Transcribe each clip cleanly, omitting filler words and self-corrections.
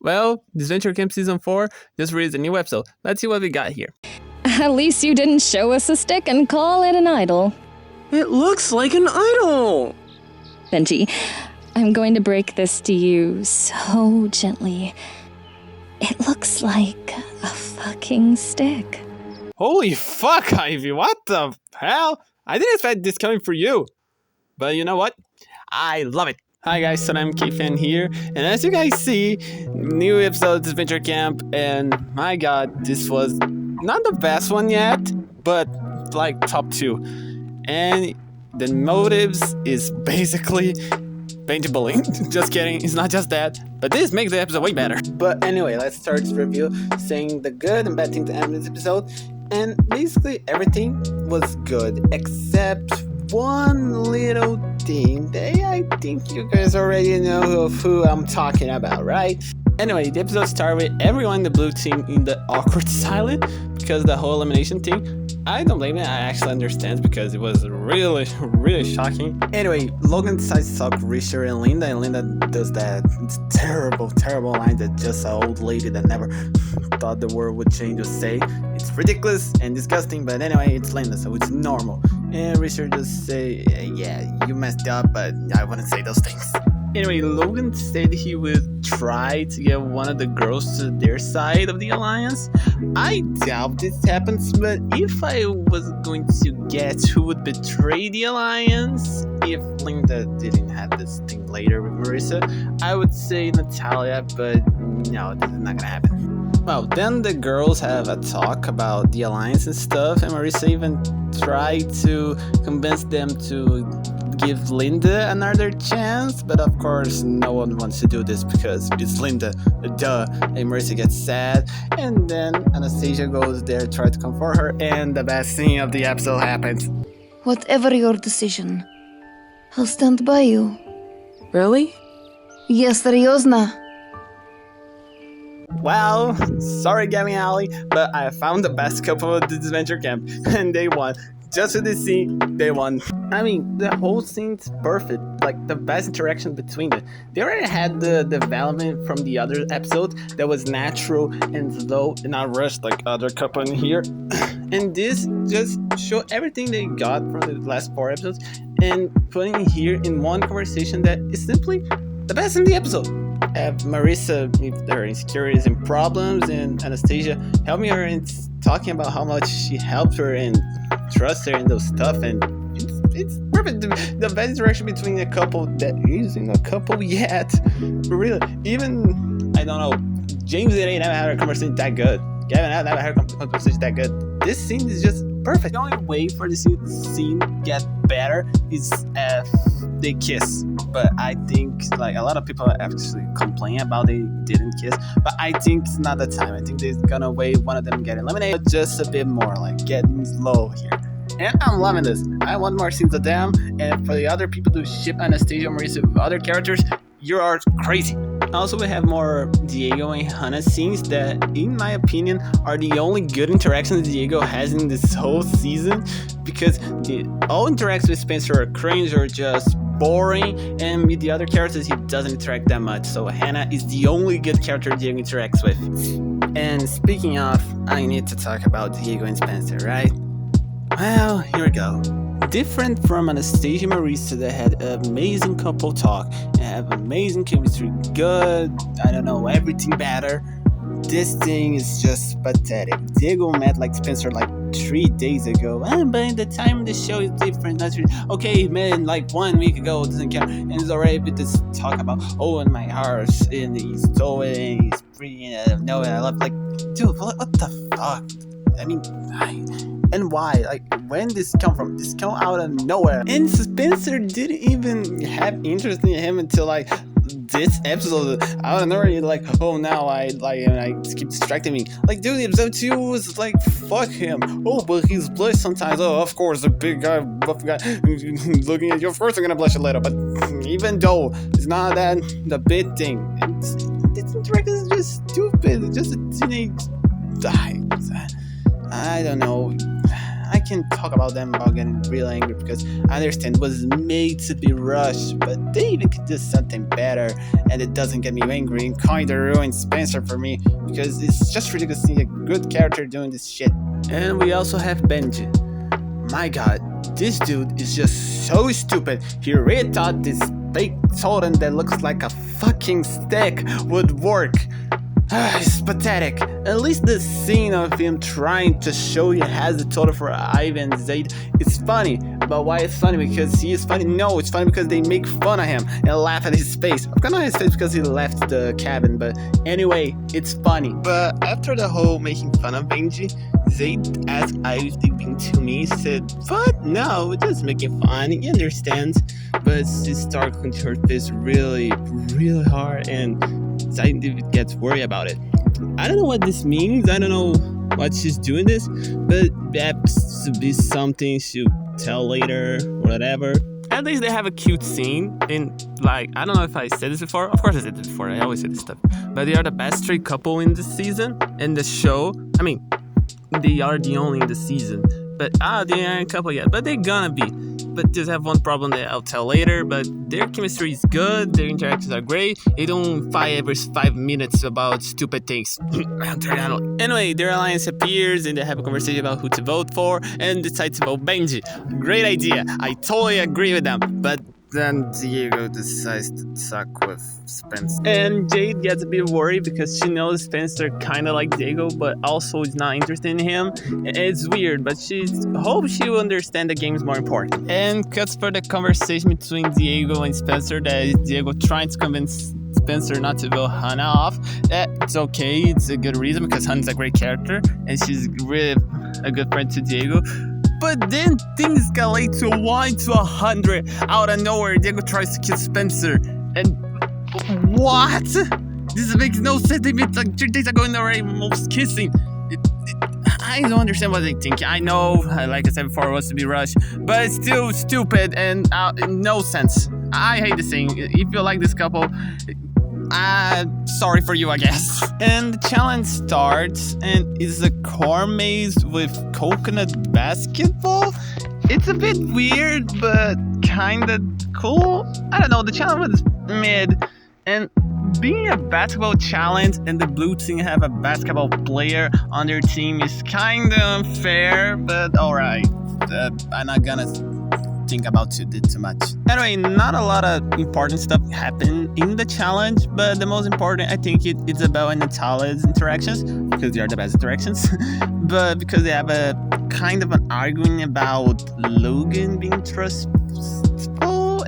Well, Disventure Camp Season 4 just released a new episode. Let's see what we got here. At least you didn't show us a stick and call it an idol. It looks like an idol! Benji, I'm going to break this to you so gently. It looks like a fucking stick. Holy fuck, Ivy, what the hell? I didn't expect this coming for you. But you know what? I love it. Hi guys, so I'm K-Fan here, and as you guys see, new episode of Disventure Camp, and my god, this was not the best one yet, but like top 2. And the motives is basically Benji bullying. Just kidding, it's not just that, but this makes the episode way better. But anyway, let's start this review saying the good and bad things that happened in this episode, and basically everything was good, except one little thing that I think you guys already know of who I'm talking about, right? Anyway, the episode started with everyone in the blue team in the awkward silence because the whole elimination thing. I don't blame it, I actually understand because it was really, really shocking. Anyway, Logan decides to talk Risha and Linda does that terrible, terrible line that just an old lady that never thought the world would change would say. It's ridiculous and disgusting, but anyway, it's Linda, so it's normal. And Richard just say, yeah, you messed up, but I wouldn't say those things. Anyway, Logan said he would try to get one of the girls to their side of the alliance. I doubt this happens, but if I was going to guess who would betray the alliance, if Linda didn't have this thing later with Marissa, I would say Natalia, but no, this is not gonna happen. Well, then the girls have a talk about the alliance and stuff, and Marissa even tried to convince them to give Linda another chance, but of course no one wants to do this because it's Linda, duh, and Marissa gets sad, and then Anastasia goes there to try to comfort her, and the best scene of the episode happens. Whatever your decision, I'll stand by you. Really? Yes, Ryozna. Well, sorry Gabby and Ali, but I found the best couple of the Disventure Camp, and they won. Just for this scene, they won. I mean, the whole scene's perfect. Like, the best interaction between them. They already had the development from the other episode that was natural and slow and not rushed like other couple in here. And this just showed everything they got from the last 4 episodes and putting it here in one conversation that is simply the best in the episode. Marissa with her insecurities and problems, and Anastasia helping her in talking about how much she helped her and trusts her in those stuff, and it's perfect. The best interaction between a couple that isn't a couple yet. Really, even, I don't know, James and A never had a conversation that good. Gavin and I never had a conversation that good. This scene is just perfect. The only way for the scene get better is if they kiss. But I think like a lot of people actually complain about they didn't kiss. But I think it's not the time. I think they're gonna wait one of them get eliminated just a bit more, like getting slow here. And I'm loving this. I want more scenes of them. And for the other people to ship Anastasia and Marissa with other characters, you are crazy. Also, we have more Diego and Hannah scenes that, in my opinion, are the only good interactions Diego has in this whole season, because all interactions with Spencer are cringe or just boring, and with the other characters he doesn't interact that much. So Hannah is the only good character Diego interacts with. And speaking of, I need to talk about Diego and Spencer, right? Well, here we go. Different from Anastasia and Marissa that had amazing couple talk and have amazing chemistry, good, I don't know, everything better. This thing is just pathetic. Diego met like Spencer like 3 days ago, but the time of the show is different. That's really, okay, man, like 1 week ago, it doesn't count, and it's already with this talk about, oh, and my heart, and he stole it, and he's pretty, and no, and I love, like, dude, what the fuck? I mean, and why? Like, when this come from? This come out of nowhere. And Spencer didn't even have interest in him until like this episode. Out of nowhere, you're like, oh, now I keep distracting me. Like, dude, episode 2 was like, fuck him. Oh, but he's blushed sometimes. Oh, of course, the big guy, buff guy, looking at you. Of course, I'm gonna blush a little. But even though it's not that the big thing, this interaction is just stupid. It's just a teenage. I don't know. I can talk about them about getting real angry because I understand it was made to be rushed, but they even could do something better, and it doesn't get me angry and kinda ruins Spencer for me because it's just ridiculous seeing a good character doing this shit. And we also have Benji. My god, this dude is just so stupid. He really thought this fake totem that looks like a fucking stick would work. It's pathetic. At least the scene of him trying to show he has the totem for Ivan and Zaid is funny. But why it's funny? Because he is funny? No, it's funny because they make fun of him and laugh at his face. Of course not his face because he left the cabin, but anyway, it's funny. But after the whole making fun of Benji, Zaid asked Ivy if they've been to me, said, "What? No, it doesn't make it fun, he understands." But she started going to her face really, really hard, and Zaid gets worried about it. I don't know what this means, I don't know what she's doing this, but perhaps to be something she'll tell later, or whatever. At least they have a cute scene, and like, I don't know if I said this before, of course I said this before, I always say this stuff, but they are the best straight couple in this season, in the show. I mean, they are the only in the season, but they aren't a couple yet, but they're gonna be. But just have one problem that I'll tell later, but their chemistry is good, their interactions are great, they don't fight every 5 minutes about stupid things. Anyway, their alliance appears and they have a conversation about who to vote for and decide to vote Benji. Great idea, I totally agree with them, but then Diego decides to suck with Spencer. And Jade gets a bit worried because she knows Spencer kinda like Diego, but also is not interested in him. It's weird, but she hopes she will understand the game is more important. And cuts for the conversation between Diego and Spencer that is Diego trying to convince Spencer not to vote Hannah off. It's okay, it's a good reason because Hannah's a great character and she's really a good friend to Diego. But then things escalate to 1 to 100 out of nowhere. Diego tries to kill Spencer. And what? This makes no sense. They met like 3 days ago and they're already almost kissing. I don't understand what they think. I know, like I said before, it was to be rushed, but it's still stupid and no sense. I hate this thing. If you like this couple, sorry for you, I guess. And the challenge starts, and it's a car maze with coconut basketball. It's a bit weird, but kinda cool. I don't know, the challenge was mid, and being a basketball challenge and the blue team have a basketball player on their team is kinda unfair, but alright. I'm not gonna think about too much. Anyway, not a lot of important stuff happened in the challenge, but the most important, I think, it's about Natalia's interactions, because they are the best interactions, but because they have a kind of an arguing about Logan being trustful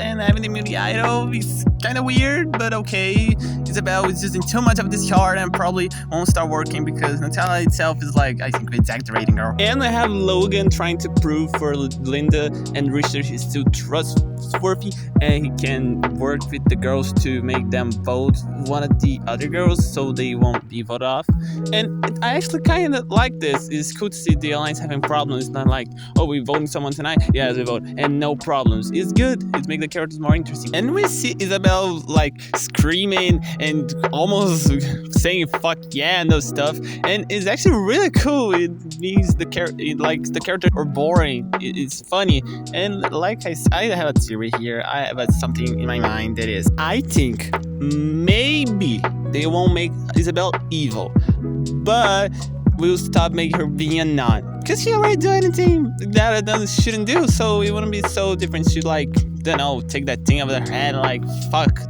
and having the immunity idol is kind of weird, but okay. Isabel is using too much of this card and probably won't start working because Natalia itself is like, I think, exaggerating her. And I have Logan trying to prove for Linda and Richard he's still trustworthy and he can work with the girls to make them vote one of the other girls so they won't be voted off. And I actually kind of like this. It's cool to see the alliance having problems. It's not like, oh, we're voting someone tonight, yeah, they vote, and no problems. It's good. It makes the characters more interesting. And we see Isabel like screaming and almost saying fuck yeah and those stuff, and it's actually really cool. It means the characters are boring. It's funny, and like I have a theory here. I have something in my mind that is, I think maybe they won't make Isabel evil, but we'll stop making her being a nun, because she already do anything that a shouldn't do, so it wouldn't be so different. She'd like, don't know, take that thing over her head and like, fuck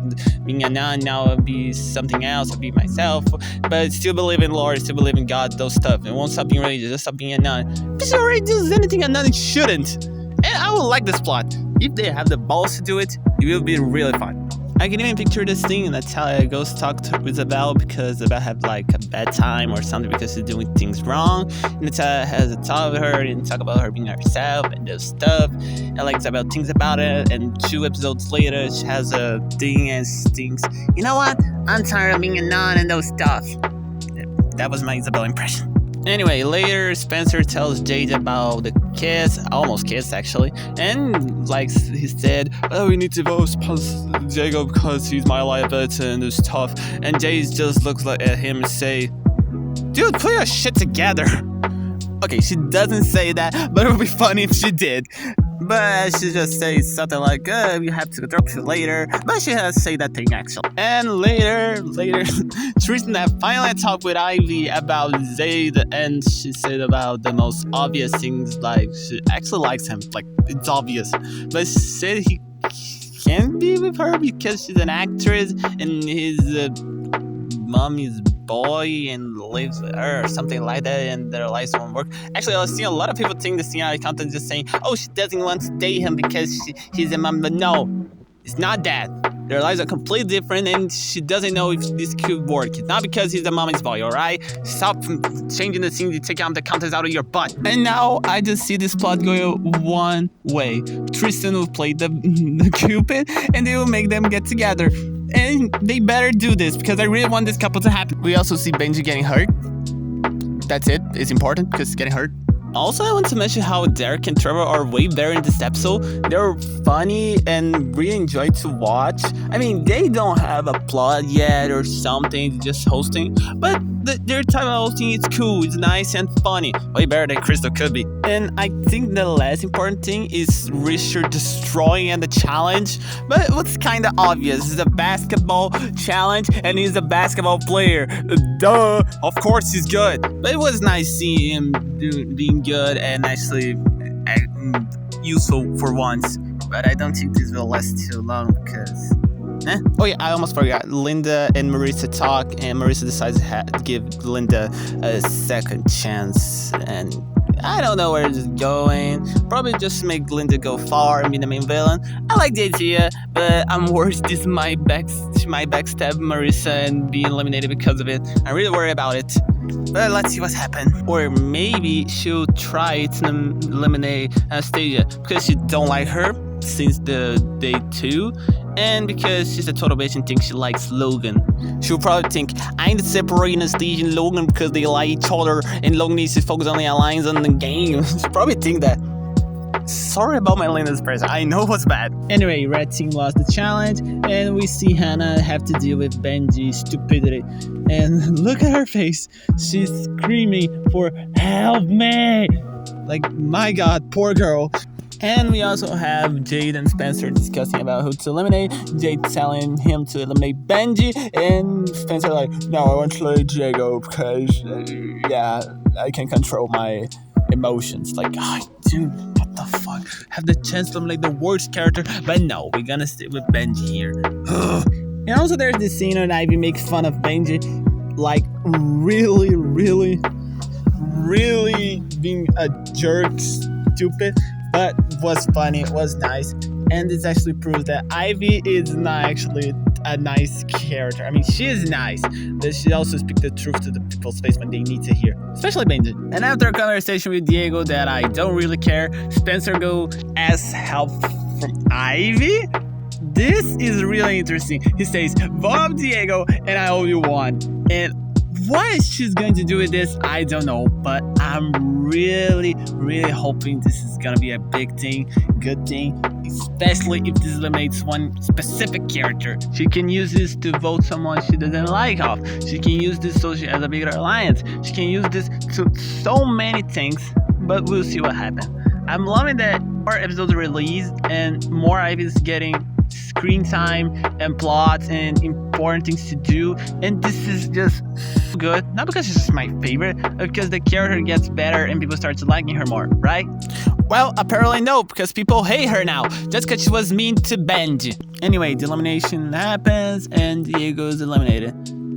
being a nun, now I'll be something else, I'll be myself, but still believe in Lord, still believe in God, those stuff. It won't stop being religious, just stop being a nun. But she already does anything a nun shouldn't. And I would like this plot. If they have the balls to do it, it will be really fun. I can even picture this thing, and Natalia goes talk to Isabel because Isabel had like a bad time or something because she's doing things wrong. And Natalia has a talk with her and talk about her being herself and those stuff. And like Isabel thinks about it, and 2 episodes later she has a thing and thinks, you know what? I'm tired of being a nun and those stuff. That was my Isabel impression. Anyway, later Spencer tells Jade about the kiss, almost kiss actually, and like he said, oh, we need to vote Diego because he's my liability and it's tough. And Jade just looks at him and say, dude, put your shit together. Okay, she doesn't say that, but it would be funny if she did. But she just says something like, you have to drop you later. But she has to say that thing actually. And later, Tristan had finally talked with Ivy about Zayd, and she said about the most obvious things, like she actually likes him, like it's obvious. But she said he can't be with her because she's an actress and his mommy's boy and lives with her or something like that, and their lives won't work. Actually, I was seeing a lot of people think the scenario content just saying, oh, she doesn't want to date him because he's a mom, but no, it's not that. Their lives are completely different, and she doesn't know if this could work. It's not because he's a mommy's boy, alright? Stop changing the scenes, you take out the contents out of your butt. And now I just see this plot going one way. Tristan will play the Cupid, and they will make them get together. And they better do this because I really want this couple to happen. We also see Benji getting hurt. That's it. It's important because it's getting hurt. Also, I want to mention how Derek and Trevor are way better in this episode. They're funny and really enjoy to watch. I mean, they don't have a plot yet or something, just hosting. But their type of hosting is cool, it's nice and funny. Way better than Crystal could be. And I think the last important thing is Richard destroying and the challenge. But what's kind of obvious is a basketball challenge and he's a basketball player. Duh! Of course he's good. But it was nice seeing him being good and actually useful for once. But I don't think this will last too long because... Oh yeah, I almost forgot. Linda and Marissa talk, and Marissa decides to give Linda a second chance. And I don't know where it's going. Probably just make Linda go far and be the main villain. I like the idea, but I'm worried this might backstab Marissa and be eliminated because of it. I'm really worried about it. But let's see what's happened. Or maybe she'll try to eliminate Anastasia because she don't like her since the day 2, and because she's a total bitch and thinks she likes Logan. She'll probably think, I need to separate Anastasia and Logan because they like each other and Logan needs to focus on the alliance on the game. She'll probably think that. Sorry about my Linda's present, I know what's bad. Anyway, Red Team lost the challenge, and we see Hannah have to deal with Benji's stupidity. And look at her face, she's screaming for help me! Like, my god, poor girl. And we also have Jade and Spencer discussing about who to eliminate. Jade telling him to eliminate Benji, and Spencer like, no, I want to eliminate Diego because, yeah, I can control my emotions. Like, dude, what the fuck? Have the chance to eliminate the worst character, but no, we're gonna stick with Benji here. And also there's this scene where Ivy makes fun of Benji, like really being a jerk, stupid. But was funny, it was nice, and this actually proves that Ivy is not actually a nice character. I mean, she is nice, but she also speaks the truth to the people's face when they need to hear, especially Benji. And after a conversation with Diego that I don't really care, Spencer go ask help from Ivy. This is really interesting. He says, vote Diego and I owe you one. And what she's going to do with this, I don't know, but I'm really hoping this is gonna be a big thing, good thing, especially if this eliminates one specific character. She can use this to vote someone she doesn't like off. She can use this so she has a bigger alliance. She can use this to so many things, but we'll see what happens. I'm loving that more episodes are released and more Ivy's getting screen time and plots and important things to do, and this is just so good. Not because she's just my favorite, but because the character gets better and people start liking her more, right? Well, apparently no, because people hate her now just because she was mean to Benji. Anyway, the elimination happens and Diego is eliminated.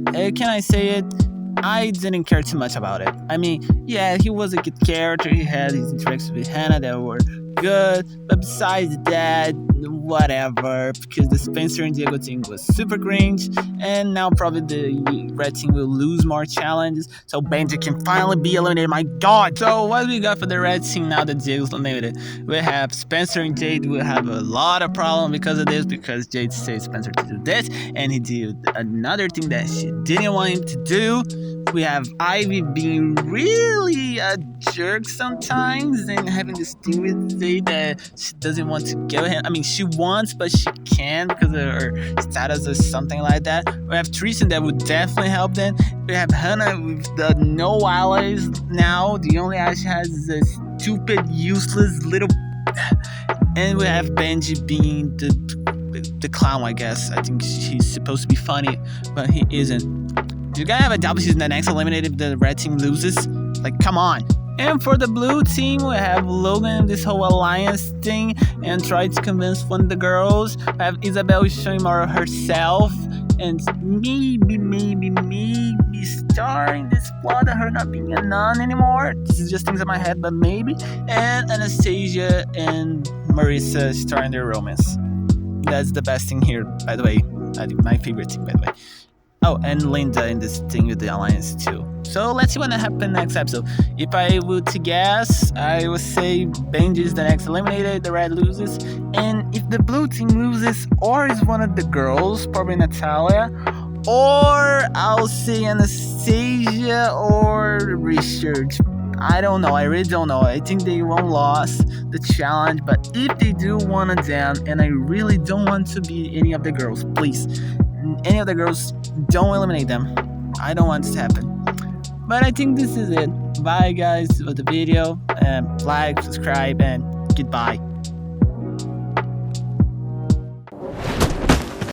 Can I say it? I didn't care too much about it. I mean, yeah, he was a good character. He had his interactions with Hannah that were good, but besides that, whatever, because the Spencer and Diego thing was super cringe, and now probably the Red Team will lose more challenges, so Benji can finally be eliminated, my god! So what we got for the Red Team now that Diego's eliminated? We have Spencer and Jade will have a lot of problem because of this, because Jade said Spencer to do this, and he did another thing that she didn't want him to do. We have Ivy being really a jerk sometimes and having this thing with say that she doesn't want to go him. I mean, she wants, but she can't because of her status or something like that. We have Tristan that would definitely help them. We have Hannah with the no allies now. The only ally she has is a stupid, useless little. And we have Benji being the clown, I guess. I think he's supposed to be funny, but he isn't. You gotta have a double season the next eliminated if the red team loses. Like, come on. And for the blue team, we have Logan, this whole alliance thing, and try to convince one of the girls. We have Isabel showing more of herself, and maybe starring this plot of her not being a nun anymore. This is just things in my head, but maybe. And Anastasia and Marissa starring their romance. That's the best thing here, by the way. I think my favorite thing, by the way. Oh, and Linda in this thing with the alliance too. So let's see what happens next episode. If I were to guess, I would say Benji is the next eliminated, the red loses. And if the blue team loses, or is one of the girls, probably Natalia, or I'll say Anastasia or Richard. I don't know. I really don't know. I think they won't lose the challenge, but if they do one of them, and I really don't want to be any of the girls, please. Any of the girls, don't eliminate them. I don't want this to happen. But I think this is it. Bye guys for the video. Like, subscribe, and goodbye.